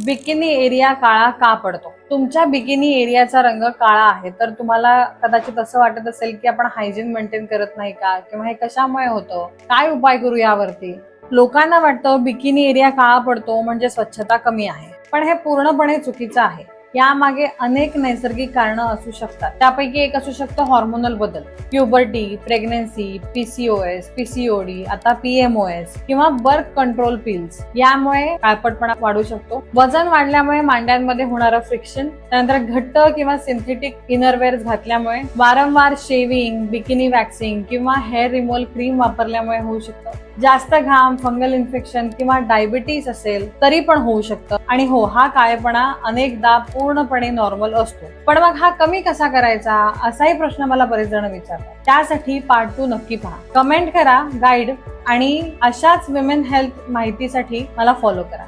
Bikini area काळा का पडतो? तुमच्या बिकिनी एरियाचा रंग काळा आहे तर तुम्हाला कदाचित असं वाटत असेल की आपण हायजीन मेंटेन करत नाही का, किंवा हे कशामुळे होतं, काय उपाय करू यावरती. लोकांना वाटतं बिकिनी एरिया काळा पडतो म्हणजे स्वच्छता कमी आहे, पण हे पूर्णपणे चुकीचं आहे. यामागे अनेक नैसर्गिक कारणं असू शकतात. त्यापैकी एक असू शकतं हॉर्मोनल बदल, प्युबर्टी, प्रेग्नन्सी, पीसीओएस, पीसीओडी, आता पीएमओएस किंवा बर्थ कंट्रोल पिल्स यामुळे काळपटपणा वाढू शकतो. वजन वाढल्यामुळे मांड्यांमध्ये होणारं फ्रिक्शन, त्यानंतर घट्ट किंवा सिंथेटिक इनरवेअर घातल्यामुळे, वारंवार शेविंग, बिकिनी वॅक्सिंग किंवा हेअर रिमूव्हल क्रीम वापरल्यामुळे होऊ शकतं. जास्त घाम, फंगल इन्फेक्शन किंवा डायबिटीस असेल तरी पण होऊ शकतं. आणि हो, हा काळेपणा अनेकदा पूर्णपणे नॉर्मल असतो. पण मग हा कमी कसा करायचा, असाही प्रश्न मला बरेच जण विचारतात. त्यासाठी पार्ट 2 नक्की पहा, कमेंट करा, गाईड आणि अशाच विमेन हेल्थ माहितीसाठी मला फॉलो करा.